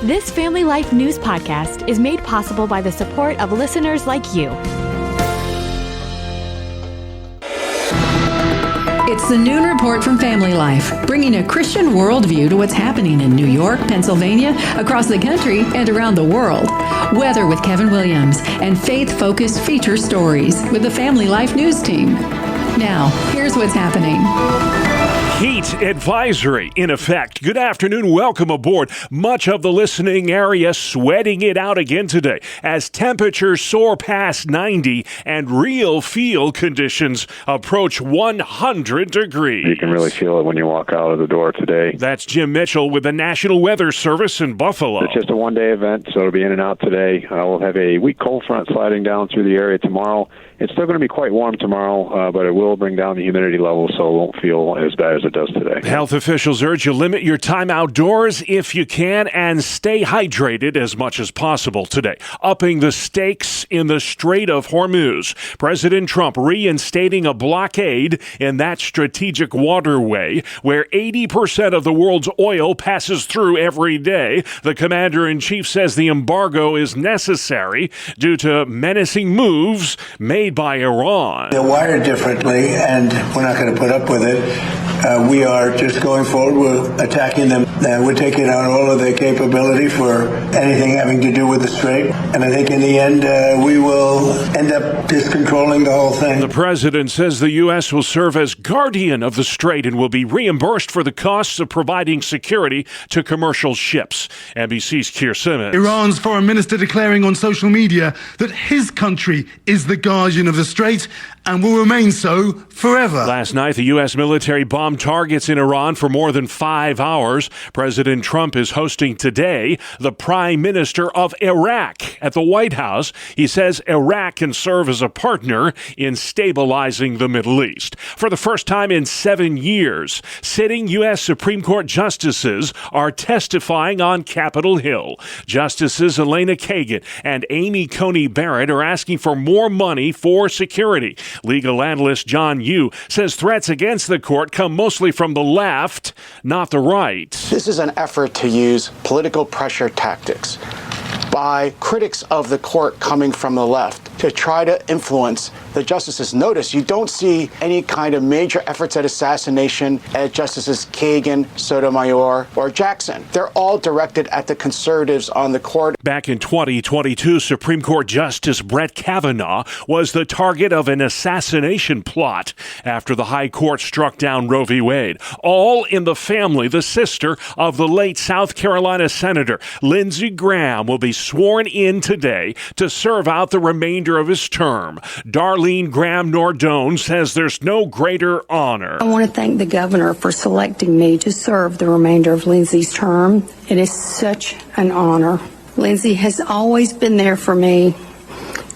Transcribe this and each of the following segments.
This Family Life News podcast is made possible by the support of listeners like you. It's the Noon Report from Family Life, bringing a Christian worldview to what's happening in New York, Pennsylvania, across the country, and around the world. Weather with Kevin Williams, and faith-focused feature stories with the Family Life News team. Now, here's what's happening. Heat advisory in effect. Good afternoon. Welcome aboard. Much of the listening area sweating it out again today as temperatures soar past 90 and real field conditions approach 100 degrees. You can really feel it when you walk out of the door today. That's Jim Mitchell with the National Weather Service in Buffalo. It's just a one-day event, so it'll be in and out today. We'll have a weak cold front sliding down through the area tomorrow. It's still going to be quite warm tomorrow, but it will bring down the humidity level, so it won't feel as bad as it does today. Health officials urge you limit your time outdoors if you can and stay hydrated as much as possible today. Upping the stakes in the Strait of Hormuz. President Trump reinstating a blockade in that strategic waterway where 80% of the world's oil passes through every day. The commander-in-chief says the embargo is necessary due to menacing moves made by Iran. They're wired differently, and we're not going to put up with it. We are just going forward. We're attacking them. We're taking out all of their capability for anything having to do with the Strait. And I think in the end, we will end up just controlling the whole thing. The president says the U.S. will serve as guardian of the Strait and will be reimbursed for the costs of providing security to commercial ships. NBC's Keir Simmons. Iran's foreign minister declaring on social media that his country is the guardian of the Strait and will remain so forever. Last night, the U.S. military bombed targets in Iran for more than 5 hours. President Trump is hosting today the Prime Minister of Iraq at the White House. He says Iraq can serve as a partner in stabilizing the Middle East. For the first time in 7 years, sitting U.S. Supreme Court justices are testifying on Capitol Hill. Justices Elena Kagan and Amy Coney Barrett are asking for more money for security. Legal analyst John Yoo says threats against the court come mostly from the left, not the right. This is an effort to use political pressure tactics by critics of the court coming from the left to try to influence the justices. Notice you don't see any kind of major efforts at assassination at Justices Kagan, Sotomayor, or Jackson. They're all directed at the conservatives on the court. Back in 2022, Supreme Court Justice Brett Kavanaugh was the target of an assassination plot after the High Court struck down Roe v. Wade. All in the family, the sister of the late South Carolina Senator Lindsey Graham will be sworn in today to serve out the remainder of his term. Darlene Graham Nordone says there's no greater honor. I want to thank the governor for selecting me to serve the remainder of Lindsey's term. It is such an honor. Lindsey has always been there for me,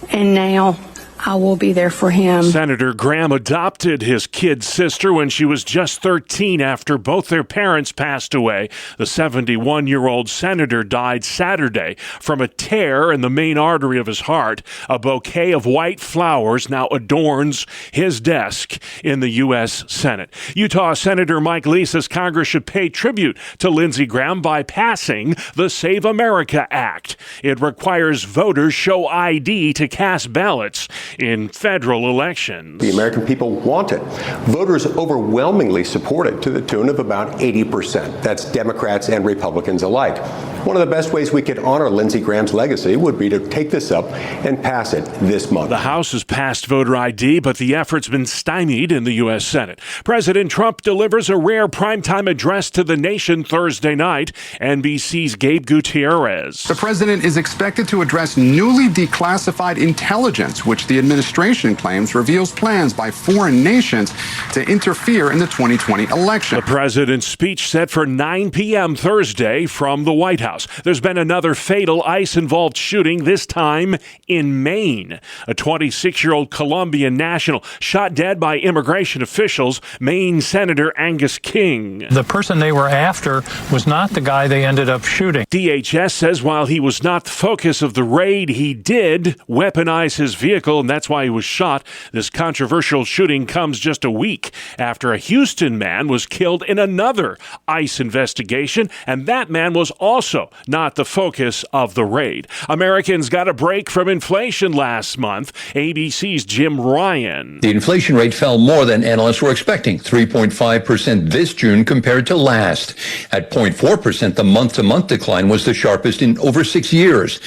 and now I will be there for him. Senator Graham adopted his kid sister when she was just 13 after both their parents passed away. The 71-year-old senator died Saturday from a tear in the main artery of his heart. A bouquet of white flowers now adorns his desk in the U.S. Senate. Utah Senator Mike Lee says Congress should pay tribute to Lindsey Graham by passing the Save America Act. It requires voters show ID to cast ballots in federal elections. The American people want it. Voters overwhelmingly support it to the tune of about 80%. That's Democrats and Republicans alike. One of the best ways we could honor Lindsey Graham's legacy would be to take this up and pass it this month. The House has passed voter ID, but the effort's been stymied in the U.S. Senate. President Trump delivers a rare primetime address to the nation Thursday night. NBC's Gabe Gutierrez. The president is expected to address newly declassified intelligence, which the administration claims reveals plans by foreign nations to interfere in the 2020 election. The president's speech set for 9 p.m. Thursday from the White House. There's been another fatal ICE-involved shooting, this time in Maine. A 26-year-old Colombian national shot dead by immigration officials, Maine Senator Angus King. The person they were after was not the guy they ended up shooting. DHS says while he was not the focus of the raid, he did weaponize his vehicle, and that's why he was shot. This controversial shooting comes just a week after a Houston man was killed in another ICE investigation, and that man was also though, not the focus of the raid. Americans got a break from inflation last month. ABC's Jim Ryan. The inflation rate fell more than analysts were expecting, 3.5% this June compared to last. At 0.4%, the month-to-month decline was the sharpest in over 6 years.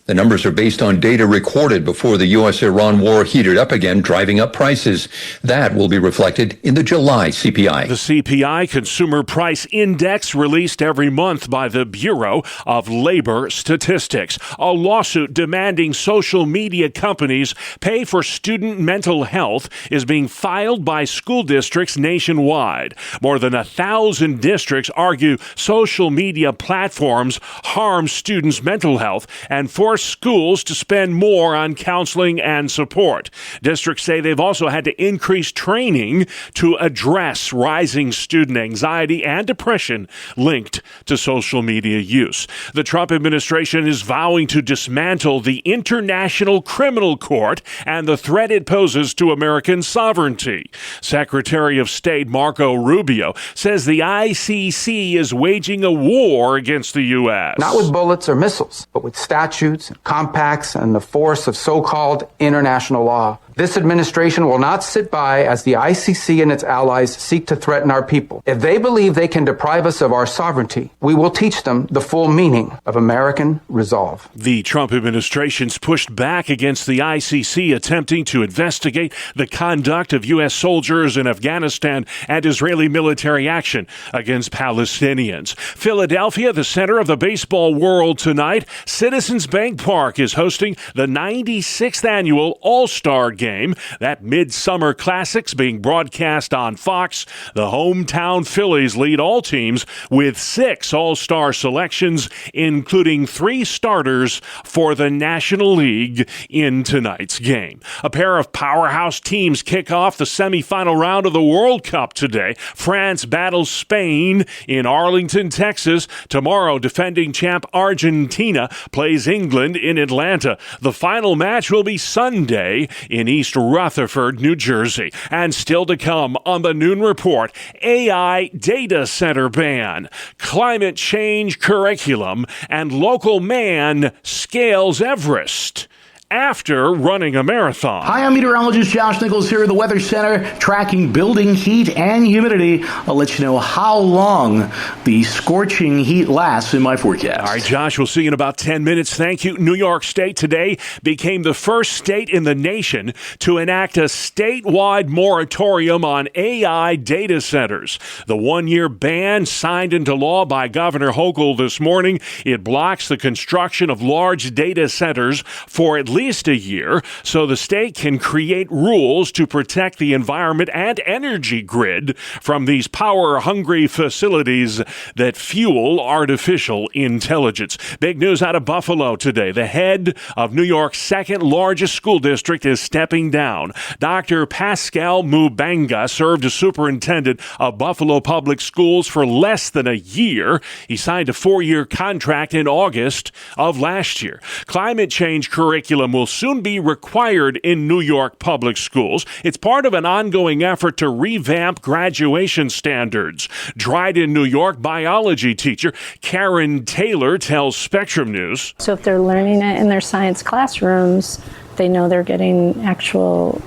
The numbers are based on data recorded before the U.S.-Iran war heated up again, driving up prices. That will be reflected in the July CPI. The CPI, Consumer Price Index, released every month by the Bureau of Labor Statistics. A lawsuit demanding social media companies pay for student mental health is being filed by school districts nationwide. More than 1,000 districts argue social media platforms harm students' mental health and force schools to spend more on counseling and support. Districts say they've also had to increase training to address rising student anxiety and depression linked to social media use. The Trump administration is vowing to dismantle the International Criminal Court and the threat it poses to American sovereignty. Secretary of State Marco Rubio says the ICC is waging a war against the U.S. Not with bullets or missiles, but with statutes, compacts, and the force of so-called international law. This administration will not sit by as the ICC and its allies seek to threaten our people. If they believe they can deprive us of our sovereignty, we will teach them the full meaning of American resolve. The Trump administration's pushed back against the ICC attempting to investigate the conduct of U.S. soldiers in Afghanistan and Israeli military action against Palestinians. Philadelphia, the center of the baseball world tonight, Citizens Bank Park is hosting the 96th annual All-Star Game. That Midsummer Classic's being broadcast on Fox. The hometown Phillies lead all teams with 6 All-Star selections, including 3 starters for the National League in tonight's game. A pair of powerhouse teams kick off the semifinal round of the World Cup today. France battles Spain in Arlington, Texas. Tomorrow, defending champ Argentina plays England in Atlanta. The final match will be Sunday in East Rutherford, New Jersey. And still to come on the Noon Report, AI data center ban, climate change curriculum, and local man scales Everest after running a marathon. Hi, I'm meteorologist Josh Nichols here at the Weather Center, tracking building heat and humidity. I'll let you know how long the scorching heat lasts in my forecast. All right, Josh, we'll see you in about 10 minutes. Thank you. New York State today became the first state in the nation to enact a statewide moratorium on AI data centers. The one-year ban signed into law by Governor Hochul this morning, it blocks the construction of large data centers for at least a year, so the state can create rules to protect the environment and energy grid from these power-hungry facilities that fuel artificial intelligence. Big news out of Buffalo today. The head of New York's second largest school district is stepping down. Dr. Pascal Mubanga served as superintendent of Buffalo Public Schools for less than a year. He signed a 4-year contract in August of last year. Climate change curriculum will soon be required in New York public schools. It's part of an ongoing effort to revamp graduation standards. Dryden, New York biology teacher Karen Taylor tells Spectrum News. So if they're learning it in their science classrooms, they know they're getting actual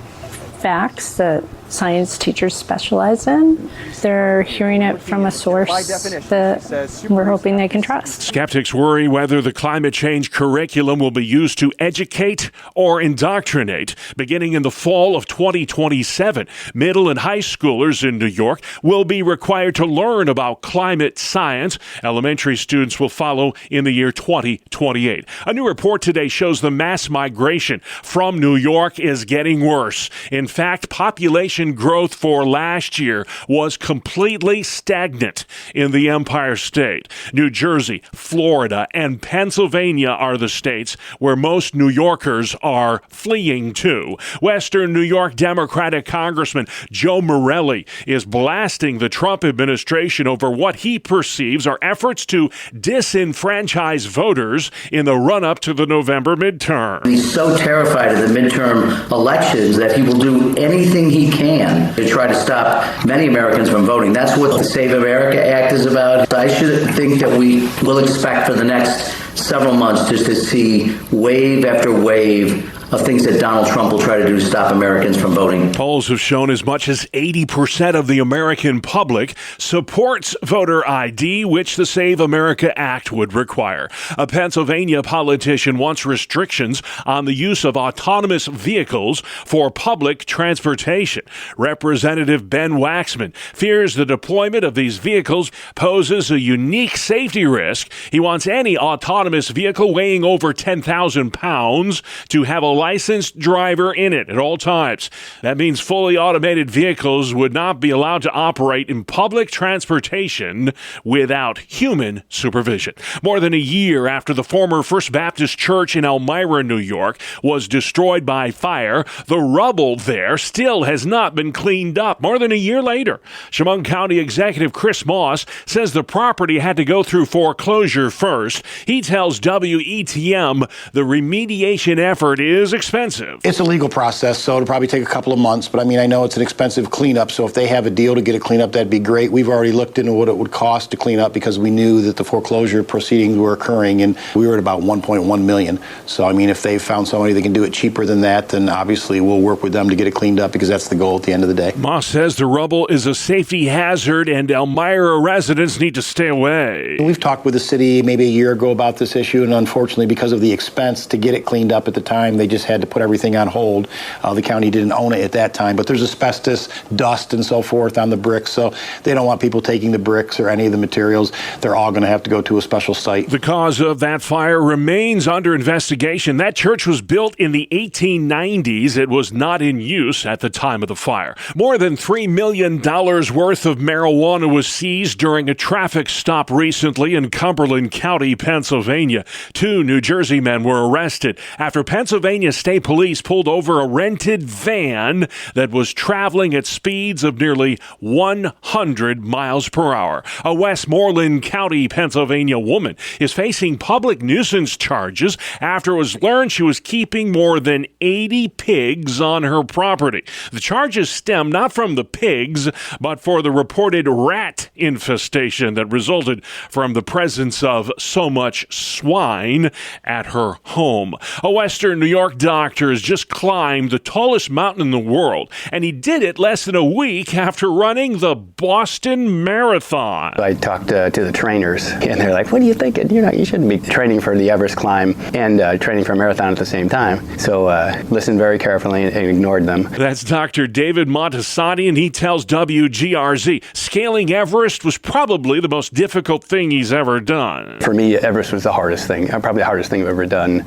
facts that science teachers specialize in. They're hearing it from a source that we're hoping they can trust. Skeptics worry whether the climate change curriculum will be used to educate or indoctrinate. Beginning in the fall of 2027, middle and high schoolers in New York will be required to learn about climate science. Elementary students will follow in the year 2028. A new report today shows the mass migration from New York is getting worse. In fact, population growth for last year was completely stagnant in the Empire State. New Jersey, Florida, and Pennsylvania are the states where most New Yorkers are fleeing to. Western New York Democratic Congressman Joe Morelli is blasting the Trump administration over what he perceives are efforts to disenfranchise voters in the run-up to the November midterm. He's so terrified of the midterm elections that he will do anything he can can to try to stop many Americans from voting. That's what the Save America Act is about. I should think that we will expect for the next several months just to see wave after wave of things that Donald Trump will try to do to stop Americans from voting. Polls have shown as much as 80% of the American public supports voter ID, which the Save America Act would require. A Pennsylvania politician wants restrictions on the use of autonomous vehicles for public transportation. Representative Ben Waxman fears the deployment of these vehicles poses a unique safety risk. He wants any autonomous vehicle weighing over 10,000 pounds to have a licensed driver in it at all times. That means fully automated vehicles would not be allowed to operate in public transportation without human supervision. More than a year after the former First Baptist Church in Elmira, New York, was destroyed by fire, the rubble there still has not been cleaned up. More than a year later, Chemung County Executive Chris Moss says the property had to go through foreclosure first. He tells WETM the remediation effort is expensive. It's a legal process, so it'll probably take a couple of months, but I know it's an expensive cleanup, so if they have a deal to get it cleaned up, that'd be great. We've already looked into what it would cost to clean up because we knew that the foreclosure proceedings were occurring, and we were at about $1.1 million. So, if they found somebody that can do it cheaper than that, then obviously we'll work with them to get it cleaned up because that's the goal at the end of the day. Moss says the rubble is a safety hazard and Elmira residents need to stay away. We've talked with the city maybe a year ago about this issue, and unfortunately, because of the expense to get it cleaned up at the time, they just had to put everything on hold. The county didn't own it at that time, but there's asbestos, dust, and so forth on the bricks, so they don't want people taking the bricks or any of the materials. They're all going to have to go to a special site. The cause of that fire remains under investigation. That church was built in the 1890s. It was not in use at the time of the fire. More than $3 million worth of marijuana was seized during a traffic stop recently in Cumberland County, Pennsylvania. 2 New Jersey men were arrested after Pennsylvania State Police pulled over a rented van that was traveling at speeds of nearly 100 miles per hour. A Westmoreland County, Pennsylvania woman is facing public nuisance charges after it was learned she was keeping more than 80 pigs on her property. The charges stem not from the pigs, but for the reported rat infestation that resulted from the presence of so much swine at her home. A Western New York doctor has just climbed the tallest mountain in the world, and he did it less than a week after running the Boston Marathon. I talked to the trainers, and they're like, what are you thinking? You shouldn't be training for the Everest climb and training for a marathon at the same time. So listened very carefully and ignored them. That's Dr. David Montesani, and he tells WGRZ scaling Everest was probably the most difficult thing he's ever done. For me, Everest was the hardest thing, probably the hardest thing I've ever done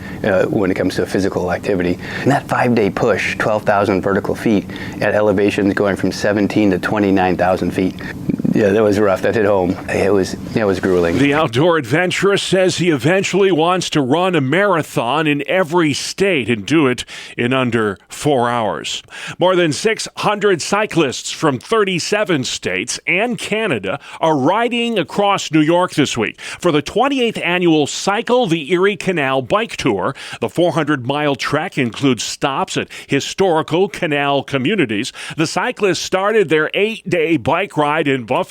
when it comes to physical activity. And that 5-day push, 12,000 vertical feet at elevations going from 17 to 29,000 feet. Yeah, that was rough. That hit home. It was grueling. The outdoor adventurist says he eventually wants to run a marathon in every state and do it in under 4 hours. More than 600 cyclists from 37 states and Canada are riding across New York this week for the 28th annual Cycle the Erie Canal Bike Tour. The 400-mile trek includes stops at historical canal communities. The cyclists started their 8-day bike ride in Buffalo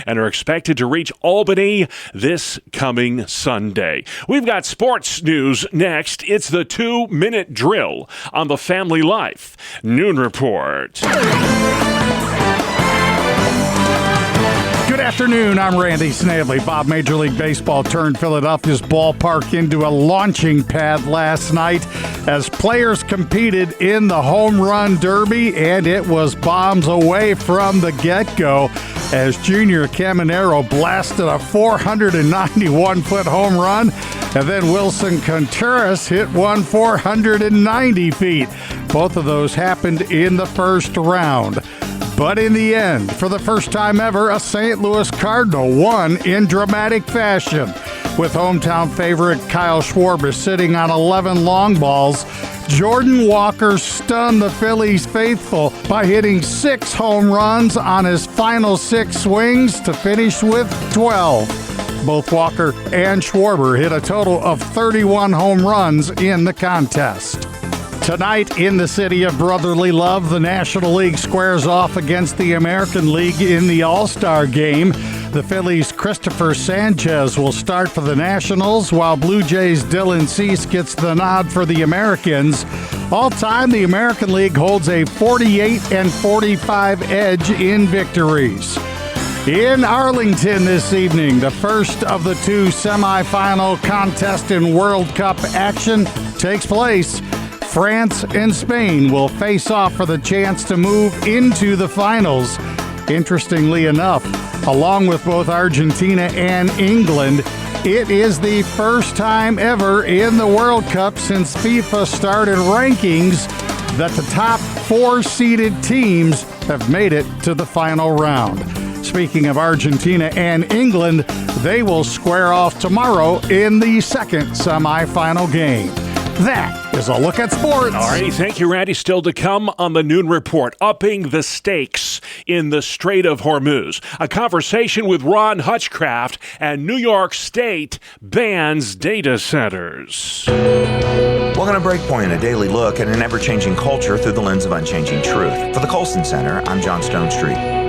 and are expected to reach Albany this coming Sunday. We've got sports news next. It's the 2-minute drill on the Family Life Noon Report. Good afternoon, I'm Randy Snavely. Bob, Major League Baseball turned Philadelphia's ballpark into a launching pad last night as players competed in the home run derby, and it was bombs away from the get-go as Junior Caminero blasted a 491-foot home run, and then Wilson Contreras hit one 490 feet. Both of those happened in the first round. But in the end, for the first time ever, a St. Louis Cardinal won in dramatic fashion. With hometown favorite Kyle Schwarber sitting on 11 long balls, Jordan Walker stunned the Phillies faithful by hitting 6 home runs on his final 6 swings to finish with 12. Both Walker and Schwarber hit a total of 31 home runs in the contest. Tonight in the city of brotherly love, the National League squares off against the American League in the All-Star Game. The Phillies' Christopher Sanchez will start for the Nationals, while Blue Jays' Dylan Cease gets the nod for the Americans. All time, the American League holds a 48-45 edge in victories. In Arlington this evening, the first of the two semifinal contests in World Cup action takes place. France and Spain will face off for the chance to move into the finals. Interestingly enough, along with both Argentina and England, it is the first time ever in the World Cup since FIFA started rankings that the top 4 seeded teams have made it to the final round. Speaking of Argentina and England, they will square off tomorrow in the second semifinal game. That is a look at sports. All right, thank you, Randy. Still to come on the Noon Report, upping the stakes in the Strait of Hormuz. A conversation with Ron Hutchcraft, and New York State bans data centers. Welcome to Breakpoint, a daily look at an ever-changing culture through the lens of unchanging truth. For the Colson Center, I'm John Stonestreet.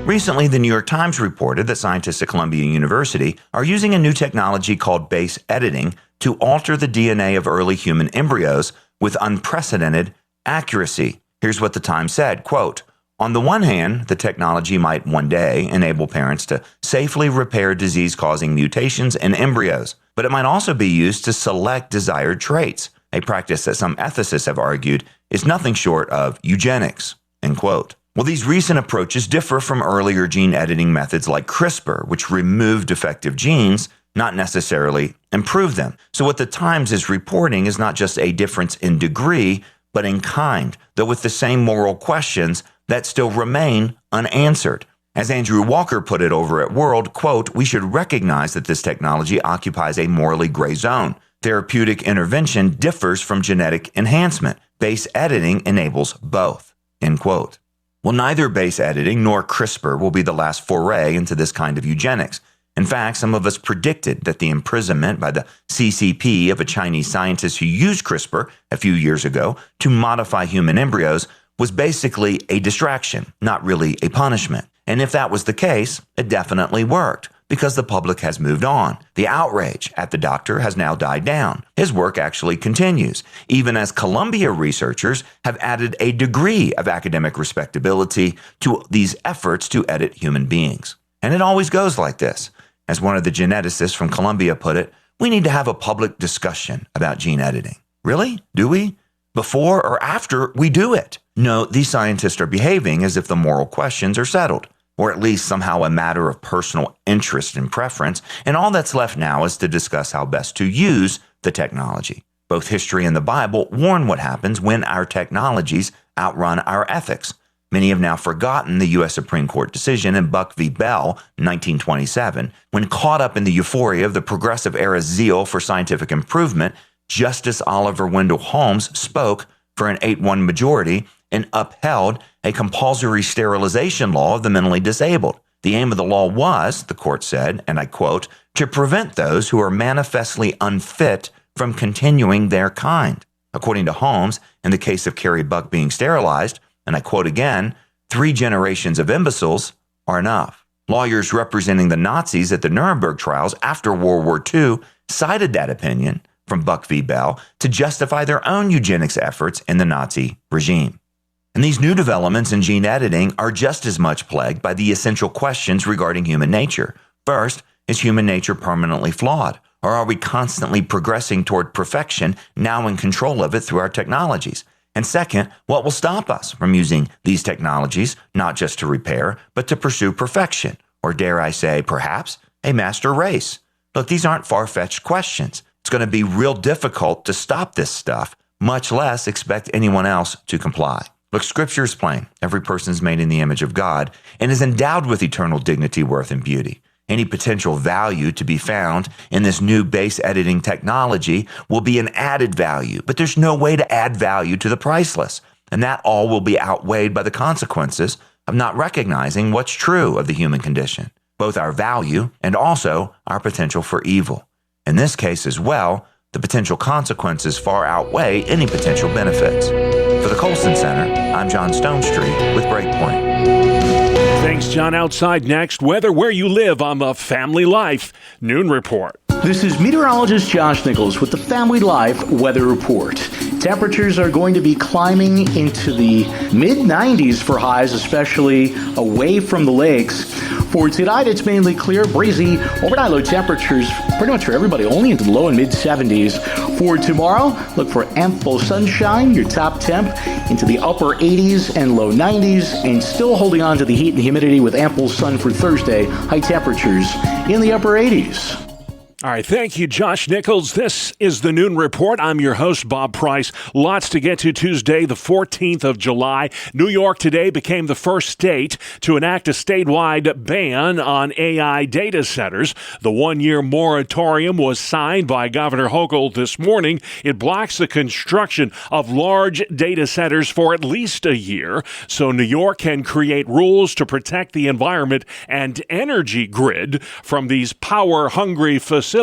Recently, the New York Times reported that scientists at Columbia University are using a new technology called base editing to alter the DNA of early human embryos with unprecedented accuracy. Here's what the Times said, quote, "On the one hand, the technology might one day enable parents to safely repair disease-causing mutations in embryos, but it might also be used to select desired traits, a practice that some ethicists have argued is nothing short of eugenics," end quote. Well, these recent approaches differ from earlier gene editing methods like CRISPR, which removed defective genes, not necessarily improve them. So what the Times is reporting is not just a difference in degree, but in kind, though with the same moral questions that still remain unanswered. As Andrew Walker put it over at World, quote, "We should recognize that this technology occupies a morally gray zone. Therapeutic intervention differs from genetic enhancement. Base editing enables both," end quote. Well, neither base editing nor CRISPR will be the last foray into this kind of eugenics. In fact, some of us predicted that the imprisonment by the CCP of a Chinese scientist who used CRISPR a few years ago to modify human embryos was basically a distraction, not really a punishment. And if that was the case, it definitely worked, because the public has moved on. The outrage at the doctor has now died down. His work actually continues, even as Columbia researchers have added a degree of academic respectability to these efforts to edit human beings. And it always goes like this. As one of the geneticists from Columbia put it, we need to have a public discussion about gene editing. Really? Do we? Before or after we do it? No, these scientists are behaving as if the moral questions are settled, or at least somehow a matter of personal interest and preference, and all that's left now is to discuss how best to use the technology. Both history and the Bible warn what happens when our technologies outrun our ethics. Many have now forgotten the U.S. Supreme Court decision in Buck v. Bell, 1927. When caught up in the euphoria of the progressive era's zeal for scientific improvement, Justice Oliver Wendell Holmes spoke for an 8-1 majority and upheld a compulsory sterilization law of the mentally disabled. The aim of the law was, the court said, and I quote, "to prevent those who are manifestly unfit from continuing their kind." According to Holmes, in the case of Carrie Buck being sterilized, and I quote again, 3 generations of imbeciles are enough. Lawyers representing the Nazis at the Nuremberg trials after World War II cited that opinion from Buck v. Bell to justify their own eugenics efforts in the Nazi regime. And these new developments in gene editing are just as much plagued by the essential questions regarding human nature. First, is human nature permanently flawed? Or are we constantly progressing toward perfection, now in control of it through our technologies? And second, what will stop us from using these technologies, not just to repair, but to pursue perfection? Or dare I say, perhaps, a master race? Look, these aren't far-fetched questions. It's going to be real difficult to stop this stuff, much less expect anyone else to comply. Look, Scripture is plain. Every person is made in the image of God and is endowed with eternal dignity, worth, and beauty. Any potential value to be found in this new base editing technology will be an added value, but there's no way to add value to the priceless. And that all will be outweighed by the consequences of not recognizing what's true of the human condition, both our value and also our potential for evil. In this case as well, The potential consequences far outweigh any potential benefits. For the Colson Center, I'm John Stonestreet with Breakpoint. Thanks, John. Outside next, weather where you live on the Family Life Noon Report. This is meteorologist Josh Nichols with the Family Life Weather Report. Temperatures are going to be climbing into the mid-90s for highs, especially away from the lakes. For tonight, it's mainly clear, breezy, overnight low temperatures pretty much for everybody, only into the low and mid-70s. For tomorrow, look for ample sunshine, your top temp into the upper 80s and low 90s, and still holding on to the heat and humidity with ample sun for Thursday, high temperatures in the upper 80s. All right, thank you, Josh Nichols. This is the Noon Report. I'm your host, Bob Price. Lots to get to Tuesday, the 14th of July. New York today became the first state to enact a statewide ban on AI data centers. The one-year moratorium was signed by Governor Hochul this morning. It blocks the construction of large data centers for at least a year, so New York can create rules to protect the environment and energy grid from these power-hungry facilities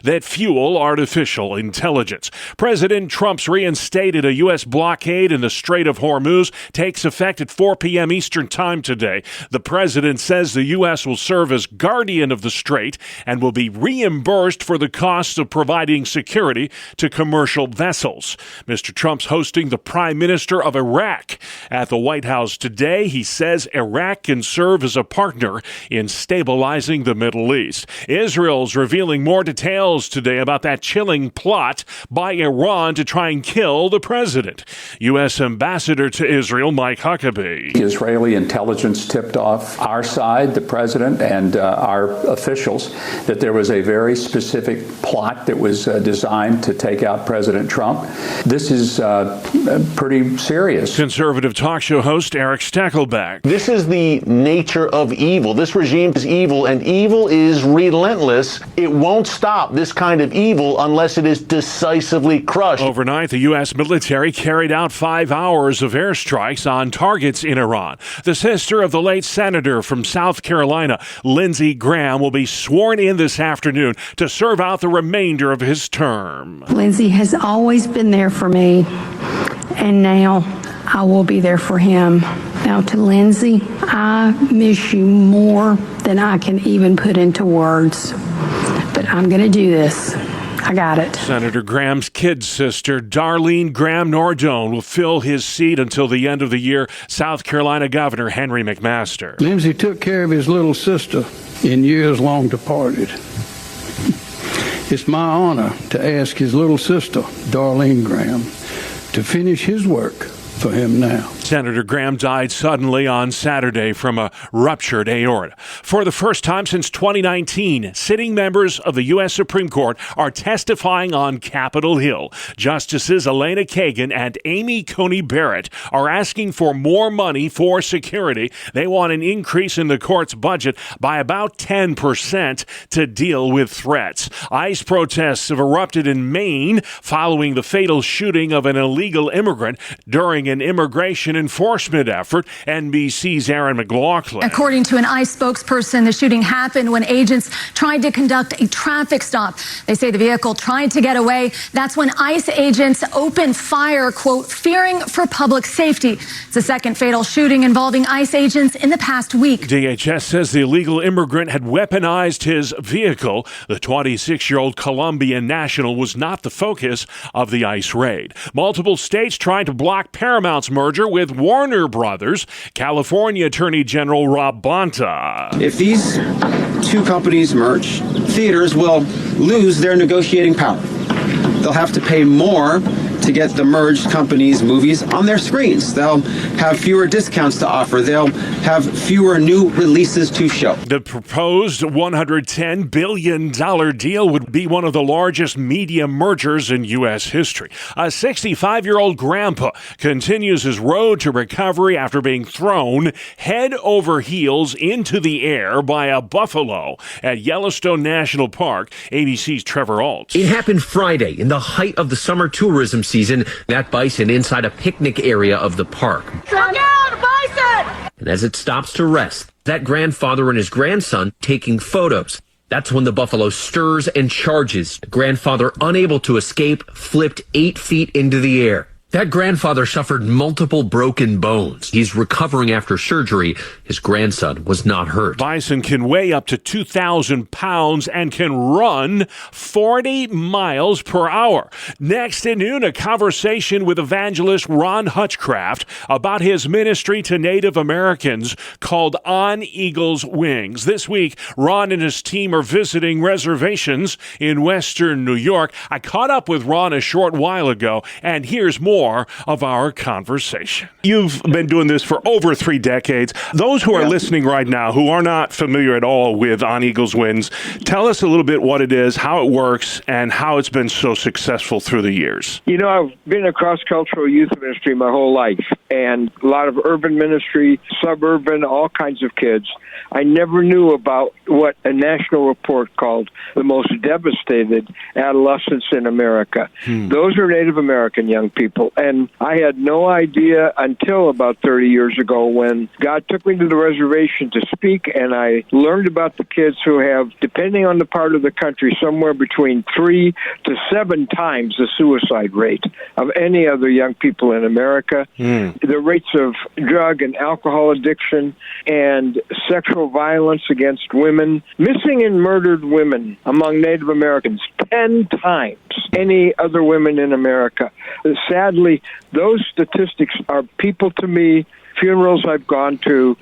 that fuel artificial intelligence. President Trump's reinstated a U.S. blockade in the Strait of Hormuz takes effect at 4 p.m. Eastern Time today. The president says the U.S. will serve as guardian of the strait and will be reimbursed for the costs of providing security to commercial vessels. Mr. Trump's hosting the Prime Minister of Iraq at the White House today. He says Iraq can serve as a partner in stabilizing the Middle East. Israel's revealing more details today about that chilling plot by Iran to try and kill the president. U.S. Ambassador to Israel, Mike Huckabee. Israeli intelligence tipped off our side, the president, and our officials that there was a very specific plot that was designed to take out President Trump. This is pretty serious. Conservative talk show host Eric Stackelbeck. This is the nature of evil. This regime is evil, and evil is relentless. It won't stop this kind of evil unless it is decisively crushed. Overnight, the U.S. military carried out 5 hours of airstrikes on targets in Iran. The sister of the late senator from South Carolina, Lindsey Graham, will be sworn in this afternoon to serve out the remainder of his term. Lindsey has always been there for me, and now I will be there for him. Now to Lindsey, I miss you more than I can even put into words. But I'm going to do this. I got it. Senator Graham's kid sister, Darlene Graham Nardone, will fill his seat until the end of the year. South Carolina Governor Henry McMaster. Lindsey took care of his little sister in years long departed. It's my honor to ask his little sister, Darlene Graham, to finish his work for him now. Senator Graham died suddenly on Saturday from a ruptured aorta. For the first time since 2019, sitting members of the U.S. Supreme Court are testifying on Capitol Hill. Justices Elena Kagan and Amy Coney Barrett are asking for more money for security. They want an increase in the court's budget by about 10% to deal with threats. ICE protests have erupted in Maine following the fatal shooting of an illegal immigrant during an immigration enforcement effort. NBC's Aaron McLaughlin. According to an ICE spokesperson, the shooting happened when agents tried to conduct a traffic stop. They say the vehicle tried to get away. That's when ICE agents opened fire, quote, fearing for public safety. It's the second fatal shooting involving ICE agents in the past week. DHS says the illegal immigrant had weaponized his vehicle. The 26-year-old Colombian national was not the focus of the ICE raid. Multiple states trying to block Paramount's merger with Warner Brothers. California Attorney General Rob Bonta. If these two companies merge, theaters will lose their negotiating power. They'll have to pay more to get the merged companies' movies on their screens. They'll have fewer discounts to offer. They'll have fewer new releases to show. The proposed $110 billion deal would be one of the largest media mergers in U.S. history. A 65-year-old grandpa continues his road to recovery after being thrown head over heels into the air by a buffalo at Yellowstone National Park. ABC's Trevor Alt. It happened Friday in the height of the summer tourism season. That bison inside a picnic area of the park. Look out, bison! And as it stops to rest, that grandfather and his grandson taking photos. That's when the buffalo stirs and charges. The grandfather, unable to escape, flipped 8 feet into the air. That grandfather suffered multiple broken bones. He's recovering after surgery. His grandson was not hurt. Bison can weigh up to 2,000 pounds and can run 40 miles per hour. Next at noon, a conversation with evangelist Ron Hutchcraft about his ministry to Native Americans called On Eagle's Wings. This week, Ron and his team are visiting reservations in western New York. I caught up with Ron a short while ago, and here's more of our conversation. You've been doing this for over 3 decades. Those who are listening right now who are not familiar at all with On Eagle's Wings, tell us a little bit what it is, how it works, and how it's been so successful through the years. You know, I've been in cross-cultural youth ministry my whole life, and a lot of urban ministry, suburban, all kinds of kids. I never knew about what a national report called the most devastated adolescents in America. Those are Native American young people. And I had no idea until about 30 years ago when God took me to the reservation to speak, and I learned about the kids who have, depending on the part of the country, somewhere between 3 to 7 times the suicide rate of any other young people in America. The rates of drug and alcohol addiction and sexual violence against women, missing and murdered women among Native Americans 10 times any other women in America. Sadly, those statistics are people to me, funerals I've gone to,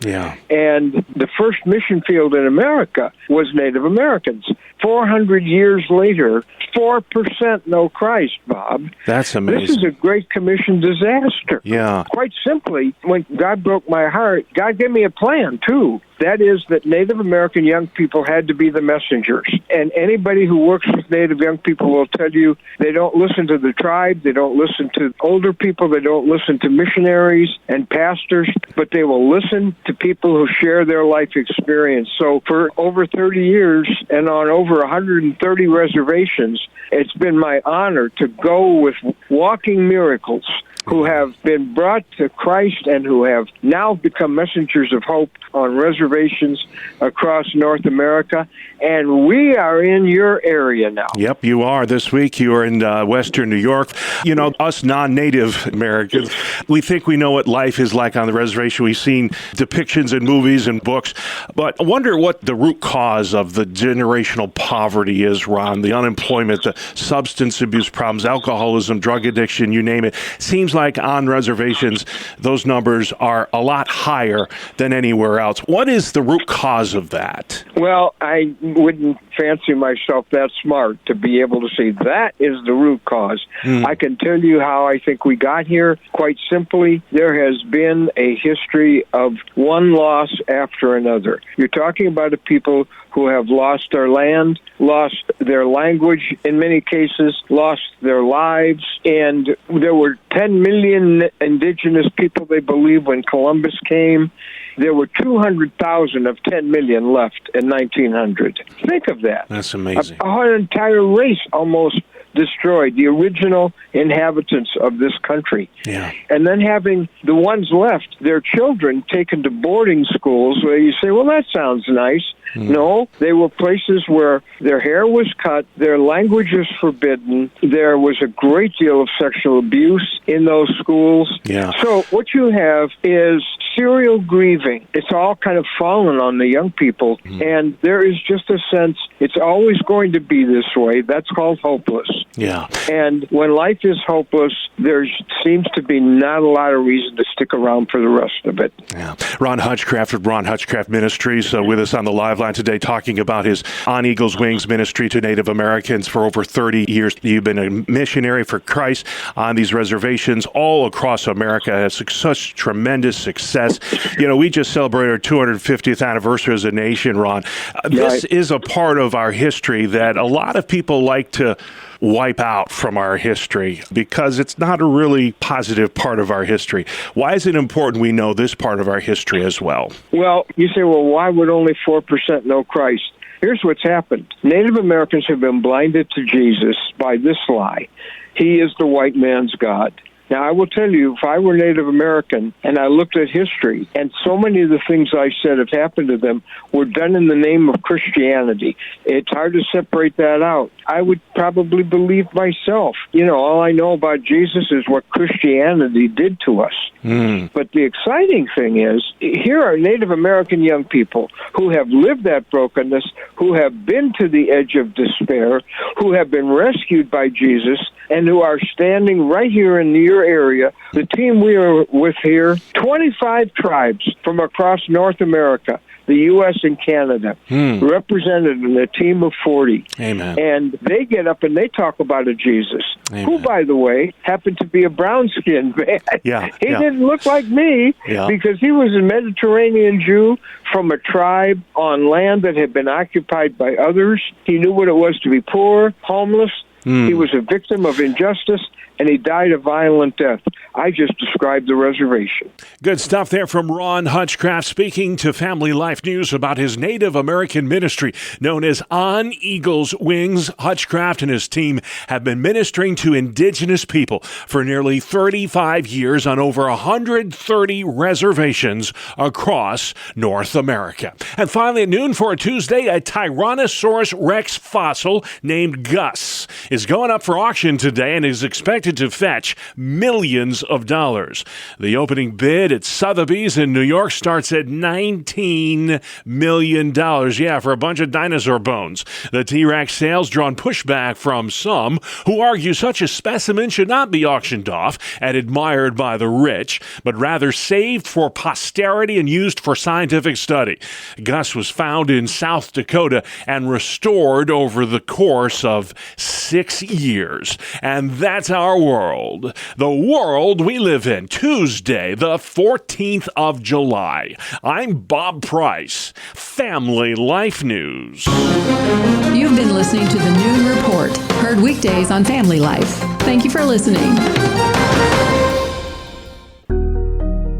and the first mission field in America was Native Americans. 400 years later, 4% know Christ, Bob. That's amazing. This is a Great Commission disaster. Yeah. Quite simply, when God broke my heart, God gave me a plan, too. That is that Native American young people had to be the messengers. And anybody who works with Native young people will tell you they don't listen to the tribe, they don't listen to older people, they don't listen to missionaries and pastors, but they will listen to people who share their life experience. So for over 30 years and on over 130 reservations, it's been my honor to go with walking miracles who have been brought to Christ and who have now become messengers of hope on reservations across North America. And we are in your area now. Yep, you are. This week you are in western New York. You know, us non-Native Americans, we think we know what life is like on the reservation. We've seen depictions in movies and books. But I wonder what the root cause of the generational poverty is, Ron, the unemployment, the substance abuse problems, alcoholism, drug addiction, you name it. Seems like on reservations, those numbers are a lot higher than anywhere else. What is the root cause of that? Well, I wouldn't fancy myself that smart to be able to say that is the root cause. I can tell you how I think we got here. Quite simply, there has been a history of one loss after another. You're talking about a people who have lost their land, lost their language, in many cases, lost their lives. And there were 10 million indigenous people, they believe, when Columbus came. There were 200,000 of 10 million left in 1900. Think of that. That's amazing. An entire race almost destroyed, the original inhabitants of this country. Yeah. And then having the ones left, their children taken to boarding schools where you say, well, that sounds nice. No, they were places where their hair was cut, their language was forbidden, there was a great deal of sexual abuse in those schools. Yeah. So what you have is serial grieving. It's all kind of fallen on the young people, and there is just a sense it's always going to be this way. That's called hopeless. Yeah. And when life is hopeless, there seems to be not a lot of reason to stick around for the rest of it. Yeah. Ron Hutchcraft of Ron Hutchcraft Ministries with us on the live line today talking about his On Eagle's Wings ministry to Native Americans for over 30 years. You've been a missionary for Christ on these reservations all across America. Has such tremendous success. You know, we just celebrated our 250th anniversary as a nation, Ron. This is a part of our history that a lot of people like to wipe out from our history because it's not a really positive part of our history. Why is it important we know this part of our history as well? Well, you say, well, why would only 4% know Christ? Here's what's happened. Native Americans have been blinded to Jesus by this lie. He is the white man's God. Now, I will tell you, if I were Native American and I looked at history, and so many of the things I said have happened to them were done in the name of Christianity, it's hard to separate that out. I would probably believe myself. All I know about Jesus is what Christianity did to us. But the exciting thing is, here are Native American young people who have lived that brokenness, who have been to the edge of despair, who have been rescued by Jesus, and who are standing right here in your area. The team we are with here, 25 tribes from across North America, the U.S. and Canada, represented in a team of 40. Amen. And they get up and they talk about a Jesus, Amen. who, by the way, happened to be a brown-skinned man. Yeah, he didn't look like me because he was a Mediterranean Jew from a tribe on land that had been occupied by others. He knew what it was to be poor, homeless. He was a victim of injustice, and he died a violent death. I just described the reservation. Good stuff there from Ron Hutchcraft speaking to Family Life News about his Native American ministry known as On Eagle's Wings. Hutchcraft and his team have been ministering to indigenous people for nearly 35 years on over 130 reservations across North America. And finally at noon for a Tuesday, a Tyrannosaurus Rex fossil named Gus is going up for auction today and is expected to fetch millions of dollars. The opening bid at Sotheby's in New York starts at $19 million. Yeah, for a bunch of dinosaur bones. The T-Rex sale's drawn pushback from some who argue such a specimen should not be auctioned off and admired by the rich, but rather saved for posterity and used for scientific study. Gus was found in South Dakota and restored over the course of 6 years. And that's our world. The world we live in. Tuesday, the 14th of July. I'm Bob Price, Family Life News. You've been listening to the Noon Report, heard weekdays on Family Life. Thank you for listening.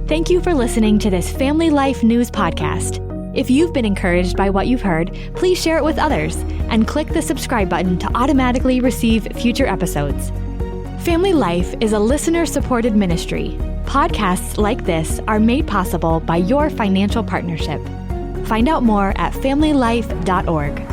Thank you for listening to this Family Life News podcast. If you've been encouraged by what you've heard, please share it with others and click the subscribe button to automatically receive future episodes. Family Life is a listener-supported ministry. Podcasts like this are made possible by your financial partnership. Find out more at familylife.org.